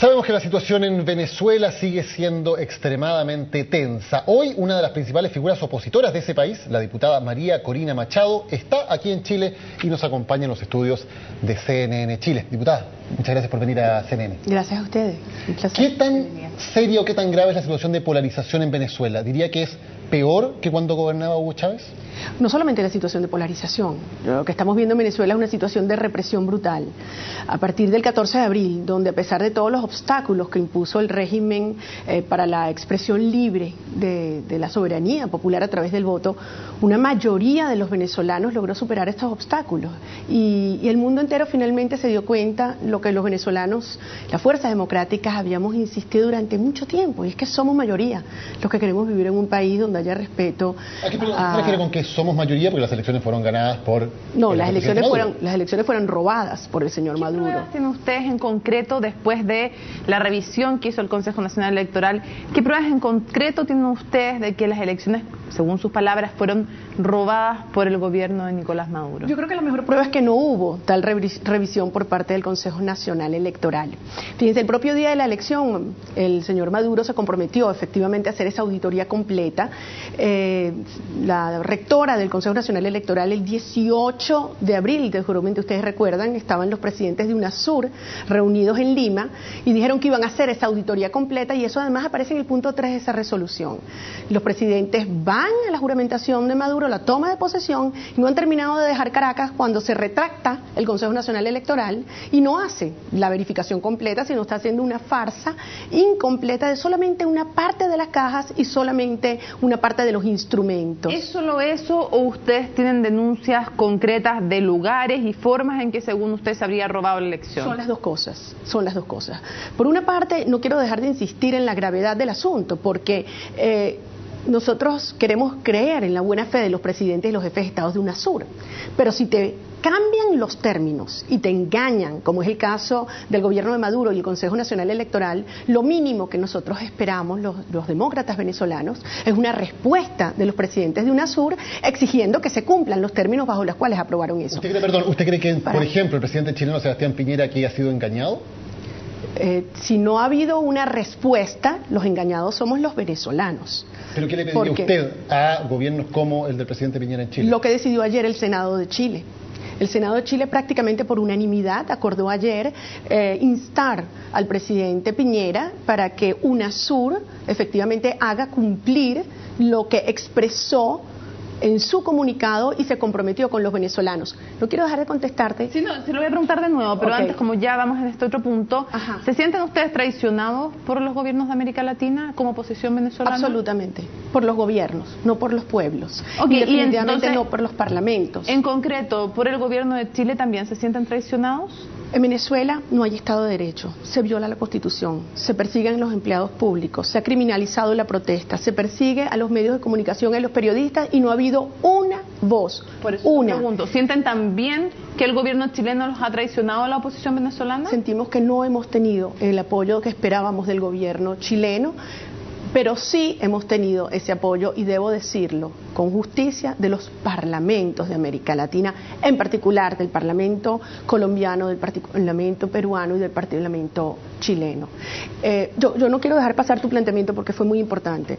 Sabemos que la situación en Venezuela sigue siendo extremadamente tensa. Hoy, una de las principales figuras opositoras de ese país, la diputada María Corina Machado, está aquí en Chile y nos acompaña en los estudios de CNN Chile. Diputada, muchas gracias por venir a CNN. Gracias a ustedes. Un placer. ¿Qué tan seria o qué tan grave es la situación de polarización en Venezuela? ¿Diría que es peor que cuando gobernaba Hugo Chávez? No solamente la situación de polarización, lo que estamos viendo en Venezuela es una situación de represión brutal. A partir del 14 de abril, donde a pesar de todos los obstáculos que impuso el régimen para la expresión libre de la soberanía popular a través del voto, una mayoría de los venezolanos logró superar estos obstáculos. Y el mundo entero finalmente se dio cuenta lo que los venezolanos, las fuerzas democráticas, habíamos insistido durante mucho tiempo, y es que somos mayoría los que queremos vivir en un país donde haya respeto. ¿A qué se refiere con que somos mayoría? Porque las elecciones fueron ganadas por... No, las elecciones fueron robadas por el señor Maduro. ¿Qué pruebas tienen ustedes en concreto después de la revisión que hizo el Consejo Nacional Electoral? ¿Qué pruebas en concreto tienen ustedes de que las elecciones, según sus palabras, fueron robadas por el gobierno de Nicolás Maduro? Yo creo que la mejor prueba es que no hubo tal revisión por parte del Consejo Nacional Electoral. Fíjense, el propio día de la elección, el señor Maduro se comprometió efectivamente a hacer esa auditoría completa. La rectora del Consejo Nacional Electoral, el 18 de abril, seguramente ustedes recuerdan, estaban los presidentes de UNASUR reunidos en Lima y dijeron que iban a hacer esa auditoría completa, y eso además aparece en el punto 3 de esa resolución. Los presidentes van a la juramentación de Maduro, la toma de posesión, y no han terminado de dejar Caracas cuando se retracta el Consejo Nacional Electoral y no hace la verificación completa, sino está haciendo una farsa incompleta de solamente una parte de las cajas y solamente una parte de los instrumentos. ¿Es solo eso o ustedes tienen denuncias concretas de lugares y formas en que según usted se habría robado la elección? Son las dos cosas. Por una parte, no quiero dejar de insistir en la gravedad del asunto, porque nosotros queremos creer en la buena fe de los presidentes y los jefes de estados de UNASUR, pero si te cambian los términos y te engañan, como es el caso del gobierno de Maduro y el Consejo Nacional Electoral, lo mínimo que nosotros esperamos, los demócratas venezolanos, es una respuesta de los presidentes de UNASUR exigiendo que se cumplan los términos bajo los cuales aprobaron eso. ¿Usted cree que, por ejemplo, el presidente chileno Sebastián Piñera aquí ha sido engañado? Si no ha habido una respuesta, los engañados somos los venezolanos. ¿Pero qué le pediría usted a gobiernos como el del presidente Piñera en Chile? Lo que decidió ayer el Senado de Chile. El Senado de Chile prácticamente por unanimidad acordó ayer instar al presidente Piñera para que UNASUR efectivamente haga cumplir lo que expresó en su comunicado y se comprometió con los venezolanos. No quiero dejar de contestarte. Sí, no, se lo voy a preguntar de nuevo, pero antes, como ya vamos en este otro punto, ¿se sienten ustedes traicionados por los gobiernos de América Latina como oposición venezolana? Absolutamente, por los gobiernos, no por los pueblos. Y definitivamente entonces, no por los parlamentos. En concreto, ¿por el gobierno de Chile también se sienten traicionados? En Venezuela no hay Estado de Derecho, se viola la Constitución, se persiguen los empleados públicos, se ha criminalizado la protesta, se persigue a los medios de comunicación y a los periodistas y no ha habido una voz. Por eso pregunto, ¿sienten también que el gobierno chileno los ha traicionado a la oposición venezolana? Sentimos que no hemos tenido el apoyo que esperábamos del gobierno chileno, pero sí hemos tenido ese apoyo, y debo decirlo con justicia, de los parlamentos de América Latina, en particular del Parlamento colombiano, del Parlamento peruano y del Parlamento chileno. Yo no quiero dejar pasar tu planteamiento porque fue muy importante.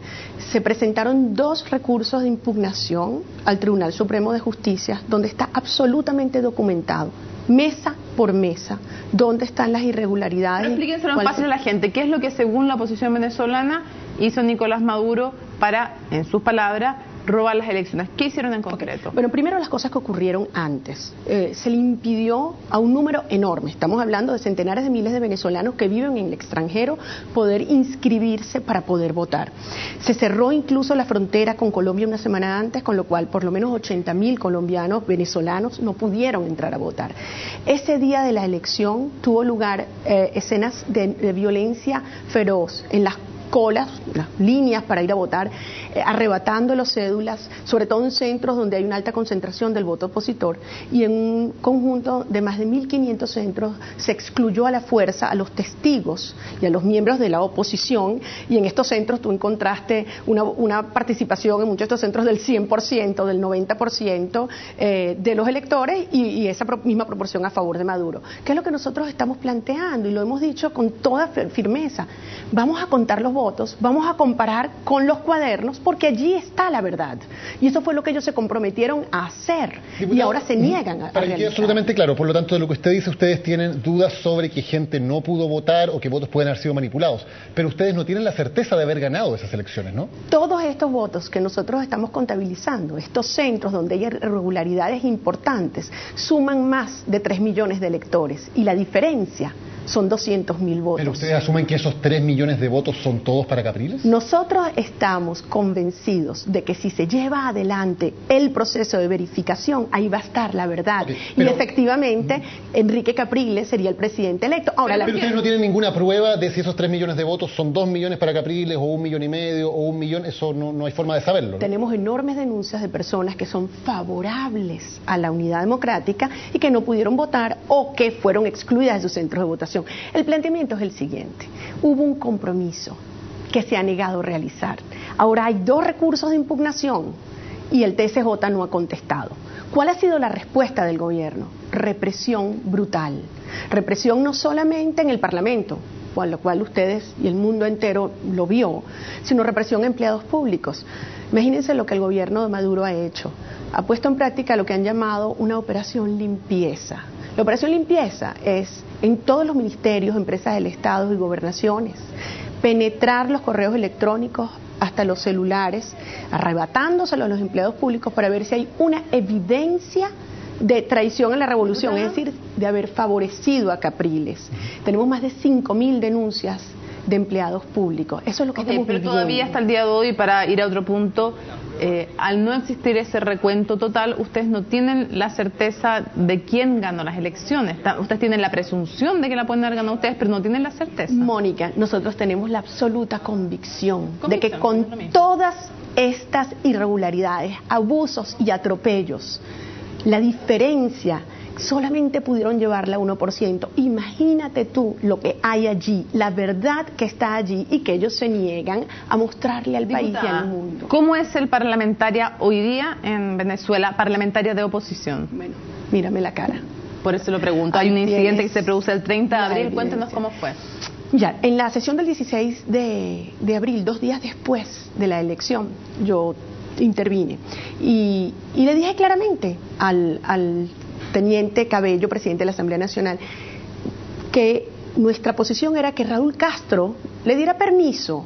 Se presentaron 2 recursos de impugnación al Tribunal Supremo de Justicia, donde está absolutamente documentado, mesa por mesa, dónde están las irregularidades. Pero explíquenselo fácil a la gente. ¿Qué es lo que según la oposición venezolana hizo Nicolás Maduro para, en sus palabras, robar las elecciones? ¿Qué hicieron en concreto? Bueno, primero las cosas que ocurrieron antes. Se le impidió a un número enorme, estamos hablando de centenares de miles de venezolanos que viven en el extranjero, poder inscribirse para poder votar. Se cerró incluso la frontera con Colombia una semana antes, con lo cual por lo menos 80.000 colombianos venezolanos no pudieron entrar a votar. Ese día de la elección tuvo lugar escenas de violencia feroz en las colas, las líneas para ir a votar, arrebatando las cédulas, sobre todo en centros donde hay una alta concentración del voto opositor, y en un conjunto de más de 1.500 centros se excluyó a la fuerza a los testigos y a los miembros de la oposición, y en estos centros tú encontraste una participación en muchos de estos centros del 100%, del 90% de los electores, y esa misma proporción a favor de Maduro. ¿Qué es lo que nosotros estamos planteando? Y lo hemos dicho con toda firmeza. Vamos a contar los votos, vamos a comparar con los cuadernos, porque allí está la verdad. Y eso fue lo que ellos se comprometieron a hacer. Diputado, y ahora se niegan a para que quede absolutamente claro, por lo tanto, de lo que usted dice, ustedes tienen dudas sobre que gente no pudo votar o que votos pueden haber sido manipulados. Pero ustedes no tienen la certeza de haber ganado esas elecciones, ¿no? Todos estos votos que nosotros estamos contabilizando, estos centros donde hay irregularidades importantes, suman más de 3 millones de electores. Y la diferencia son 200.000 votos. ¿Pero ustedes asumen que esos 3 millones de votos son todos para Capriles? Nosotros estamos convencidos de que si se lleva adelante el proceso de verificación, ahí va a estar la verdad. Okay, pero, y efectivamente, Enrique Capriles sería el presidente electo. Ahora, pero ustedes no tienen ninguna prueba de si esos 3 millones de votos son 2 millones para Capriles, o 1,5 millones, o 1 millón, eso no hay forma de saberlo, ¿no? Tenemos enormes denuncias de personas que son favorables a la unidad democrática y que no pudieron votar o que fueron excluidas de sus centros de votación. El planteamiento es el siguiente: hubo un compromiso que se ha negado a realizar. Ahora hay 2 recursos de impugnación y el TSJ no ha contestado. ¿Cuál ha sido la respuesta del gobierno? Represión brutal. Represión no solamente en el Parlamento, con lo cual ustedes y el mundo entero lo vio, sino represión a empleados públicos. Imagínense lo que el gobierno de Maduro ha hecho. Ha puesto en práctica lo que han llamado una operación limpieza. La operación limpieza es en todos los ministerios, empresas del Estado y gobernaciones, penetrar los correos electrónicos hasta los celulares, arrebatándoselo a los empleados públicos para ver si hay una evidencia de traición en la revolución, es decir, de haber favorecido a Capriles. Tenemos más de 5.000 denuncias de empleados públicos. Eso es lo que estamos pero viviendo. Todavía hasta el día de hoy, para ir a otro punto, al no existir ese recuento total, ustedes no tienen la certeza de quién ganó las elecciones. Ustedes tienen la presunción de que la pueden haber ganado ustedes, pero no tienen la certeza. Mónica, nosotros tenemos la absoluta convicción de que con todas estas irregularidades, abusos y atropellos, la diferencia solamente pudieron llevarla a 1%. Imagínate tú lo que hay allí, la verdad que está allí y que ellos se niegan a mostrarle al país y al mundo. ¿Cómo es el parlamentaria hoy día en Venezuela, parlamentaria de oposición? Bueno, mírame la cara. Por eso lo pregunto. Hay un incidente que se produce el 30 de abril. Cuéntenos cómo fue. Ya, en la sesión del 16 de abril, 2 días después de la elección, yo intervine y le dije claramente al teniente Cabello, presidente de la Asamblea Nacional, que nuestra posición era que Raúl Castro le diera permiso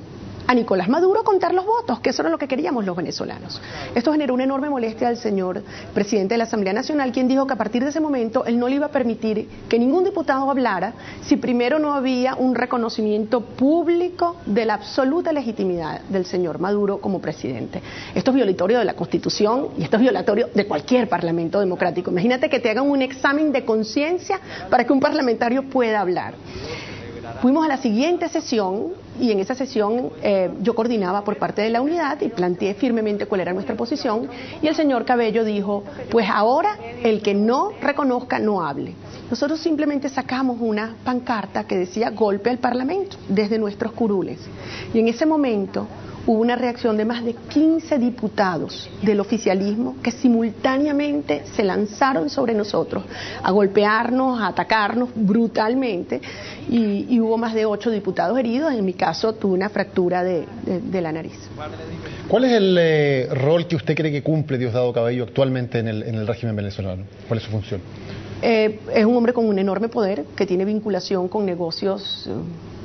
a Nicolás Maduro contar los votos, que eso era lo que queríamos los venezolanos. Esto generó una enorme molestia al señor presidente de la Asamblea Nacional, quien dijo que a partir de ese momento él no le iba a permitir que ningún diputado hablara si primero no había un reconocimiento público de la absoluta legitimidad del señor Maduro como presidente. Esto es violatorio de la Constitución y esto es violatorio de cualquier parlamento democrático. Imagínate que te hagan un examen de conciencia para que un parlamentario pueda hablar. Fuimos a la siguiente sesión y en esa sesión yo coordinaba por parte de la unidad y planteé firmemente cuál era nuestra posición y el señor Cabello dijo, pues ahora el que no reconozca no hable. Nosotros simplemente sacamos una pancarta que decía golpe al Parlamento desde nuestros curules y en ese momento hubo una reacción de más de 15 diputados del oficialismo que simultáneamente se lanzaron sobre nosotros a golpearnos, a atacarnos brutalmente y hubo más de 8 diputados heridos. En mi caso tuve una fractura de la nariz. ¿Cuál es el rol que usted cree que cumple Diosdado Cabello actualmente en el régimen venezolano? ¿Cuál es su función? Es un hombre con un enorme poder que tiene vinculación con negocios,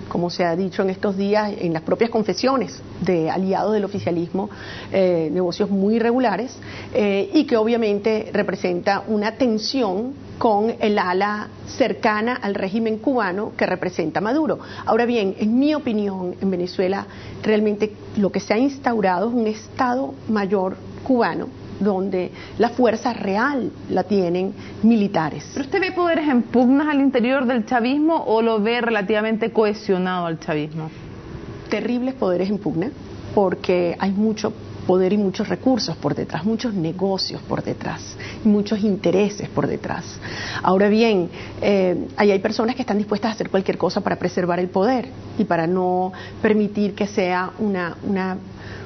como se ha dicho en estos días, en las propias confesiones de aliados del oficialismo, negocios muy irregulares y que obviamente representa una tensión con el ala cercana al régimen cubano que representa Maduro. Ahora bien, en mi opinión, en Venezuela realmente lo que se ha instaurado es un Estado Mayor cubano, donde la fuerza real la tienen militares. ¿Pero usted ve poderes en pugnas al interior del chavismo o lo ve relativamente cohesionado al chavismo? Terribles poderes en pugna, porque hay mucho poder y muchos recursos por detrás, muchos negocios por detrás, y muchos intereses por detrás. Ahora bien, ahí hay personas que están dispuestas a hacer cualquier cosa para preservar el poder y para no permitir que sea un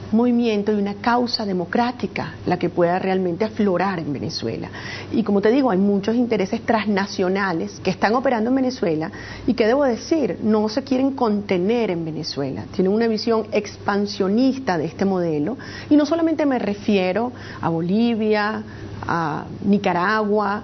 movimiento y una causa democrática la que pueda realmente aflorar en Venezuela. Y como te digo, hay muchos intereses transnacionales que están operando en Venezuela y que, debo decir, no se quieren contener en Venezuela. Tienen una visión expansionista de este modelo, y no solamente me refiero a Bolivia, a Nicaragua,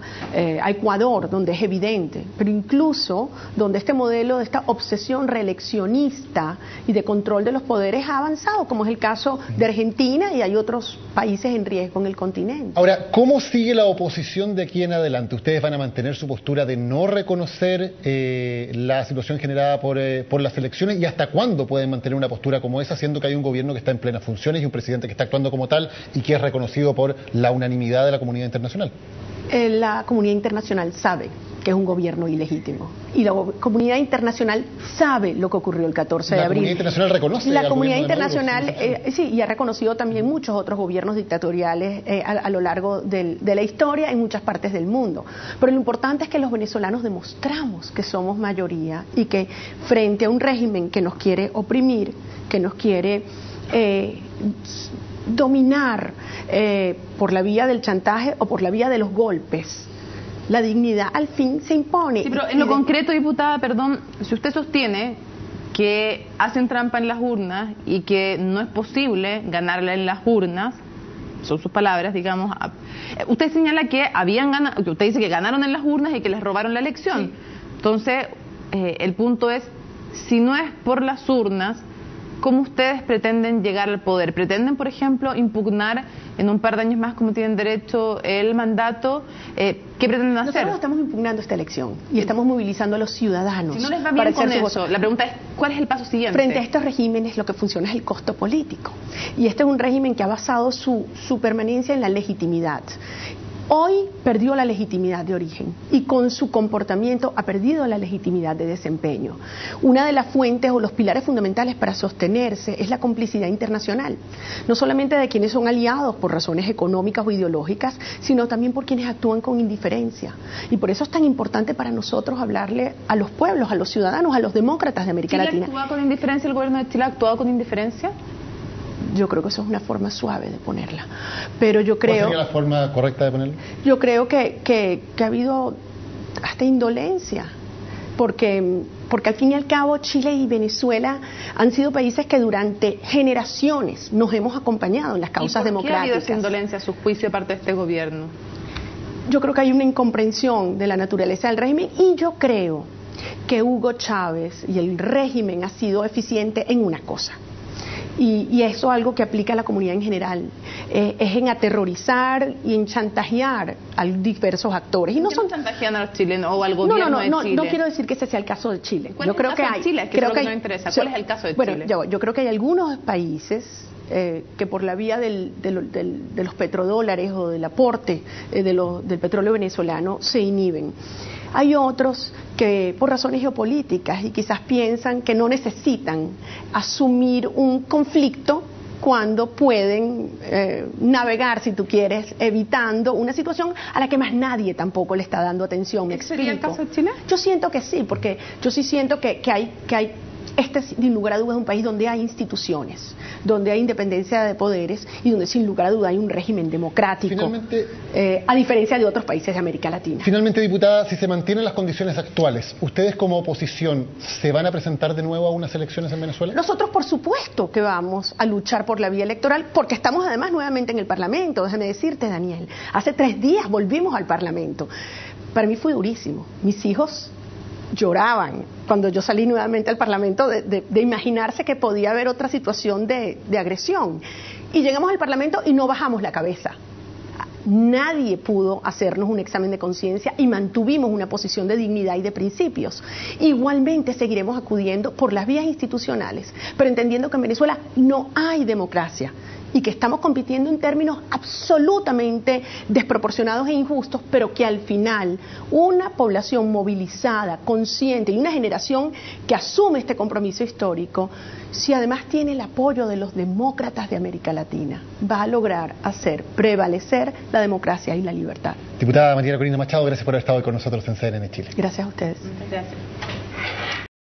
a Ecuador, donde es evidente, pero incluso donde este modelo de esta obsesión reeleccionista y de control de los poderes ha avanzado, como es el caso de Argentina, y hay otros países en riesgo en el continente. Ahora, ¿cómo sigue la oposición de aquí en adelante? ¿Ustedes van a mantener su postura de no reconocer la situación generada por las elecciones? ¿Y hasta cuándo pueden mantener una postura como esa, siendo que hay un gobierno que está en plenas funciones y un presidente que está actuando como tal y que es reconocido por la unanimidad de la comunidad internacional? La comunidad internacional sabe que es un gobierno ilegítimo, y la comunidad internacional sabe lo que ocurrió el 14 de abril. La comunidad internacional reconoce. La comunidad internacional, sí, y ha reconocido también muchos otros gobiernos dictatoriales a lo largo de la historia en muchas partes del mundo. Pero lo importante es que los venezolanos demostramos que somos mayoría y que frente a un régimen que nos quiere oprimir, que nos quiere dominar por la vía del chantaje o por la vía de los golpes, la dignidad al fin se impone. Sí, pero en lo concreto, diputada, perdón, si usted sostiene que hacen trampa en las urnas y que no es posible ganarla en las urnas, son sus palabras, digamos, usted señala que usted dice que ganaron en las urnas y que les robaron la elección. Sí. Entonces, el punto es, si no es por las urnas, ¿cómo ustedes pretenden llegar al poder? ¿Pretenden, por ejemplo, impugnar en un par de años más, como tienen derecho, el mandato? ¿Qué pretenden hacer? Nosotros estamos impugnando esta elección y estamos movilizando a los ciudadanos. Si no les va bien con eso, la pregunta es, ¿cuál es el paso siguiente? Frente a estos regímenes, lo que funciona es el costo político. Y este es un régimen que ha basado su permanencia en la legitimidad. Hoy perdió la legitimidad de origen y con su comportamiento ha perdido la legitimidad de desempeño. Una de las fuentes o los pilares fundamentales para sostenerse es la complicidad internacional, no solamente de quienes son aliados por razones económicas o ideológicas, sino también por quienes actúan con indiferencia. Y por eso es tan importante para nosotros hablarle a los pueblos, a los ciudadanos, a los demócratas de América Latina. ¿Chile actúa con indiferencia? ¿El gobierno de Chile ha actuado con indiferencia? Yo creo que eso es una forma suave de ponerla, pero yo creo... ¿Cuál sería la forma correcta de ponerla? Yo creo que ha habido hasta indolencia, porque al fin y al cabo Chile y Venezuela han sido países que durante generaciones nos hemos acompañado en las causas democráticas. ¿Por qué ha habido esa indolencia a su juicio de parte de este gobierno? Yo creo que hay una incomprensión de la naturaleza del régimen, y yo creo que Hugo Chávez y el régimen ha sido eficiente en una cosa. Y eso es algo que aplica a la comunidad en general, es en aterrorizar y en chantajear a diversos actores. Y no son chantajean a los chilenos o al gobierno de Chile. No quiero decir que ese sea el caso de Chile. Yo creo que hay. Chile, que creo que no interesa. ¿Cuál es el caso de Chile? Yo creo que hay algunos países que por la vía de los petrodólares o del aporte del petróleo venezolano se inhiben. Hay otros que por razones geopolíticas y quizás piensan que no necesitan asumir un conflicto cuando pueden navegar, si tú quieres, evitando una situación a la que más nadie tampoco le está dando atención. ¿Me explico? ¿Sería el caso de Chile? Yo siento que sí, porque yo sí siento que hay este, sin lugar a dudas, es un país donde hay instituciones, donde hay independencia de poderes y donde sin lugar a dudas hay un régimen democrático, a diferencia de otros países de América Latina. Finalmente, diputada, si se mantienen las condiciones actuales, ¿ustedes como oposición se van a presentar de nuevo a unas elecciones en Venezuela? Nosotros, por supuesto, que vamos a luchar por la vía electoral, porque estamos además nuevamente en el Parlamento. Déjame decirte, Daniel, hace 3 días volvimos al Parlamento. Para mí fue durísimo. Mis hijos lloraban cuando yo salí nuevamente al Parlamento de imaginarse que podía haber otra situación de agresión. Y llegamos al Parlamento y no bajamos la cabeza. Nadie pudo hacernos un examen de conciencia y mantuvimos una posición de dignidad y de principios. Igualmente seguiremos acudiendo por las vías institucionales, pero entendiendo que en Venezuela no hay democracia y que estamos compitiendo en términos absolutamente desproporcionados e injustos, pero que al final una población movilizada, consciente y una generación que asume este compromiso histórico, si además tiene el apoyo de los demócratas de América Latina, va a lograr hacer prevalecer la democracia y la libertad. Diputada María Corina Machado, gracias por haber estado hoy con nosotros en CNN Chile. Gracias a ustedes. Gracias.